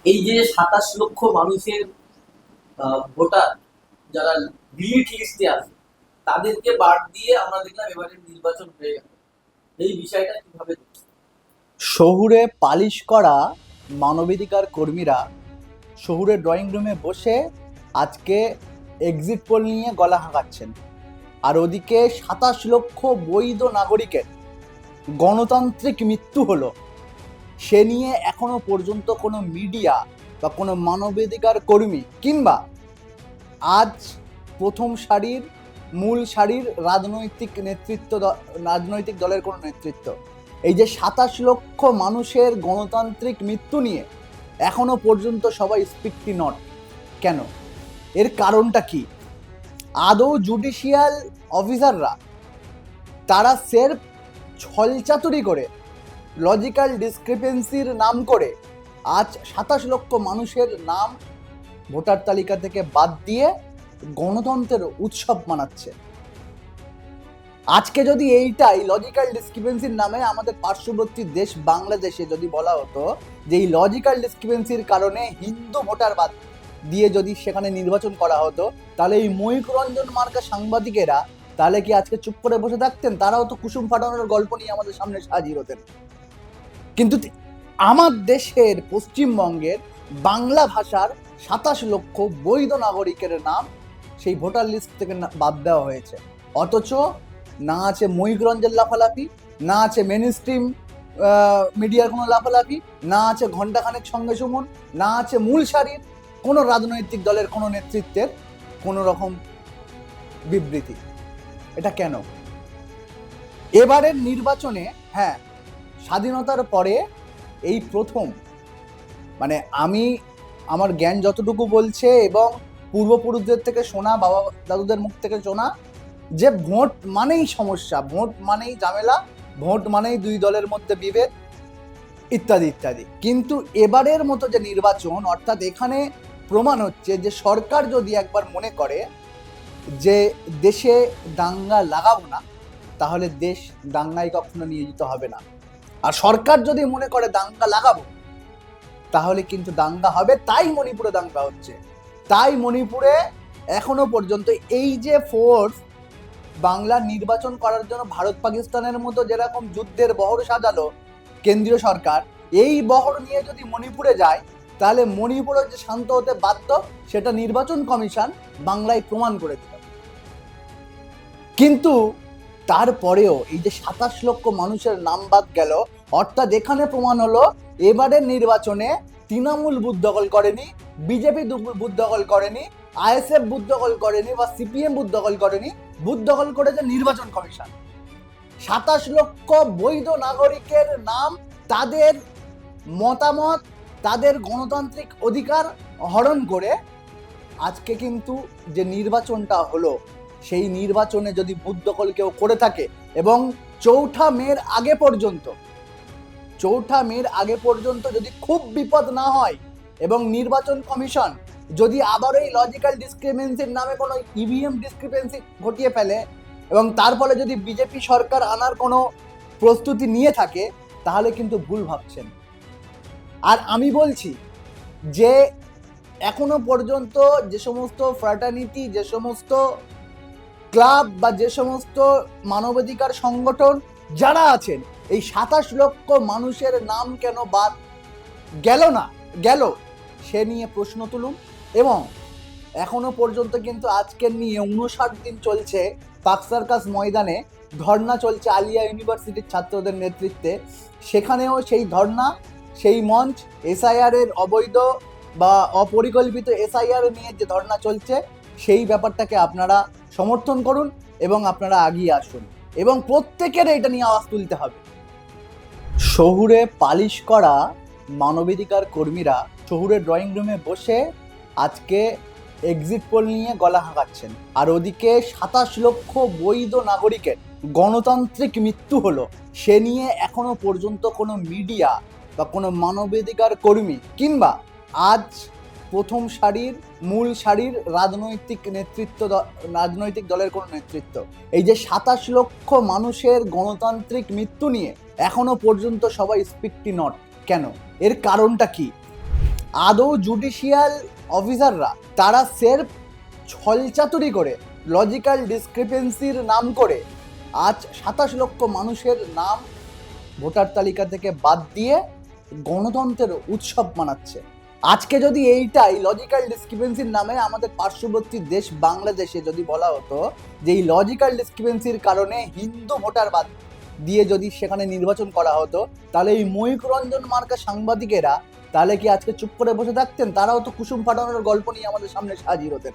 এই যে ২৭ লক্ষ মানুষের ভোটার যারা ডিলিট লিস্টে আছে, তাদেরকে বাদ দিয়ে আমরা দেখলাম এবারে নির্বাচন হয়ে গেল। এই বিষয়টা কিভাবে দেখছেন? শহুরে পালিশ করা মানবাধিকার কর্মীরা শহুরে ড্রয়িং রুমে বসে আজকে এক্সিট পোল নিয়ে গলা হাঁকাচ্ছেন। আর ওদিকে ২৭ লক্ষ বৈধ নাগরিকের গণতান্ত্রিক মৃত্যু হলো, সে নিয়ে এখনো পর্যন্ত কোনো মিডিয়া বা কোনো মানবাধিকার কর্মী কিংবা আজ প্রথম সারির মূল সারির রাজনৈতিক দলের কোনো নেতৃত্ব এই যে ২৭ লক্ষ মানুষের গণতান্ত্রিক মৃত্যু নিয়ে এখনো পর্যন্ত সবাই স্পিকটি নট। কেন? এর কারণটা কি? আদৌ জুডিশিয়াল অফিসাররা তারা সেরফ ছলচাতুরি করে লজিক্যাল ডিসক্রিপেন্সির নাম করে আজ ২৭ লক্ষ মানুষের নাম ভোটার তালিকা থেকে বাদ দিয়ে গণতন্ত্রের উৎসব মানাচ্ছে? আজকে যদি এইটাই লজিক্যাল ডিসক্রিপেন্সির নামে আমাদের পার্শ্ববর্তী দেশ বাংলাদেশে যদি বলা হতো যে এই লজিক্যাল ডিসক্রিপেন্সির কারণে হিন্দু ভোটার বাদ দিয়ে যদি সেখানে নির্বাচন করা হতো, তাহলে এই ময়ূক রঞ্জন মার্কা সাংবাদিকেরা তাহলে কি আজকে চুপ করে বসে থাকতেন? তারাও তো কুসুম ফাটানোর গল্প নিয়ে আমাদের সামনে হাজির হতেন। কিন্তু আমার দেশের পশ্চিমবঙ্গের বাংলা ভাষার ২৭ লক্ষ বৈধ নাগরিকের নাম সেই ভোটার লিস্ট থেকে বাদ দেওয়া হয়েছে। অথচ না আছে ময়ূকরঞ্জের লাফালাফি, না আছে মেন স্ট্রিম মিডিয়ার কোনো লাফালাফি, না আছে ঘণ্টাখানেক সঙ্গে সুমন, না আছে মূল সারির কোনো রাজনৈতিক দলের কোনো নেতৃত্বের কোনো রকম বিবৃতি। এটা কেন? এবারের নির্বাচনে, হ্যাঁ, স্বাধীনতার পরে এই প্রথম, মানে আমি আমার জ্ঞান যতটুকু বলছে এবং পূর্বপুরুষদের থেকে শোনা, বাবা দাদুদের মুখ থেকে শোনা, যে ভোট মানেই সমস্যা, ভোট মানেই ঝামেলা, ভোট মানেই দুই দলের মধ্যে বিভেদ ইত্যাদি ইত্যাদি। কিন্তু এবারের মতো যে নির্বাচন, অর্থাৎ এখানে প্রমাণ হচ্ছে যে সরকার যদি একবার মনে করে যে দেশে দাঙ্গা লাগাবো না, তাহলে দেশ দাঙ্গায় কখনো নিয়োজিত হবে না। আর সরকার যদি মনে করে দাঙ্গা লাগাবো, তাহলে কিন্তু দাঙ্গা হবে। তাই মণিপুরে দাঙ্গা হচ্ছে। তাই মণিপুরে এখনো পর্যন্ত এই যে ফোর্স বাংলার নির্বাচন করার জন্য ভারত পাকিস্তানের মতো যেরকম যুদ্ধের বহর সাজালো কেন্দ্রীয় সরকার, এই বহর নিয়ে যদি মণিপুরে যায়, তাহলে মণিপুরে যে শান্ত হতে বাধ্য সেটা নির্বাচন কমিশন বাংলায় প্রমাণ করে দিল। কিন্তু তারপরেও এই যে ২৭ লক্ষ মানুষের নাম বাদ গেল, অর্থাৎ এখানে প্রমাণ হলো এবারের নির্বাচনে তৃণমূল বুথ দখল করেনি, বিজেপি বুথ দখল করেনি, আইএসএফ বুথ দখল করেনি বা সিপিএম বুথ দখল করেনি, বুথ দখল করেছে নির্বাচন কমিশন। ২৭ লক্ষ বৈধ নাগরিকের নাম, তাদের মতামত, তাদের গণতান্ত্রিক অধিকার হরণ করে আজকে কিন্তু যে নির্বাচনটা হলো, সেই নির্বাচনে যদি বুথ দখল কেউ করে থাকে এবং চৌঠা মের আগে পর্যন্ত যদি খুব বিপদ না হয় এবং নির্বাচন কমিশন যদি আবার এই লজিক্যাল ডিসক্রিপেন্সির নামে কোনো ইভিএম ডিসক্রিপেন্সি ঘটিয়ে ফেলে এবং তার ফলে যদি বিজেপি সরকার আনার কোনো প্রস্তুতি নিয়ে থাকে, তাহলে কিন্তু ভুল ভাবছেন। আর আমি বলছি যে এখনো পর্যন্ত যে সমস্ত ফ্র্যাটার্নিটি, যে সমস্ত ক্লাব বা যে সমস্ত মানবাধিকার সংগঠন যারা আছেন, এই ২৭ লক্ষ মানুষের নাম কেন বাদ গেল সে নিয়ে প্রশ্ন তুলুন। এবং এখনো পর্যন্ত কিন্তু আজকের নিয়ে ৫৯ দিন চলছে পার্ক সার্কাস ময়দানে ধর্না চলছে আলিয়া ইউনিভার্সিটির ছাত্রদের নেতৃত্বে। সেখানেও সেই ধর্না, সেই মঞ্চ, এসআইআর এর অবৈধ বা অপরিকল্পিত এসআইআর নিয়ে যে ধর্না চলছে, সেই ব্যাপারটাকে আপনারা সমর্থন করুন এবং আপনারা এগিয়ে আসুন এবং প্রত্যেকের এটা নিয়ে আওয়াজ তুলতে হবে। শহুরে পালিশ করা মানবাধিকার কর্মীরা শহুরে ড্রয়িং রুমে বসে আজকে এক্সিট পোল নিয়ে গলা হাঁকাচ্ছেন। আর ওদিকে ২৭ লক্ষ বৈধ নাগরিকের গণতান্ত্রিক মৃত্যু হলো, সে নিয়ে এখনো পর্যন্ত কোনো মিডিয়া বা কোনো মানবাধিকার কর্মী কিংবা আজ প্রথম সারির মূল সারির রাজনৈতিক দলের কোনো নেতৃত্ব এই যে ২৭ লক্ষ মানুষের গণতান্ত্রিক মৃত্যু নিয়ে এখনো পর্যন্ত সবাই স্পিকটি নট। কেন? এর কারণটা কি? আদৌ জুডিশিয়াল অফিসাররা তারা সেরফ ছলচাতুরি করে লজিক্যাল ডিসক্রিপেন্সির নাম করে আজ 27 লক্ষ মানুষের নাম ভোটার তালিকা থেকে বাদ দিয়ে গণতন্ত্রের উৎসব মানাচ্ছে। আজকে যদি এইটাই লজিক্যাল ডিসক্রিপেন্সির নামে আমাদের পার্শ্ববর্তী দেশ বাংলাদেশে যদি বলা হতো যে এই লজিক্যাল ডিসক্রিপেন্সির কারণে হিন্দু ভোটার বাদ দিয়ে যদি সেখানে নির্বাচন করা হতো, তাহলে এই ময়ূক রঞ্জন মার্কা সাংবাদিকেরা তাহলে কি আজকে চুপ করে বসে থাকতেন? তারাও তো কুসুম ফাটানোর গল্প নিয়ে আমাদের সামনে হাজির হতেন।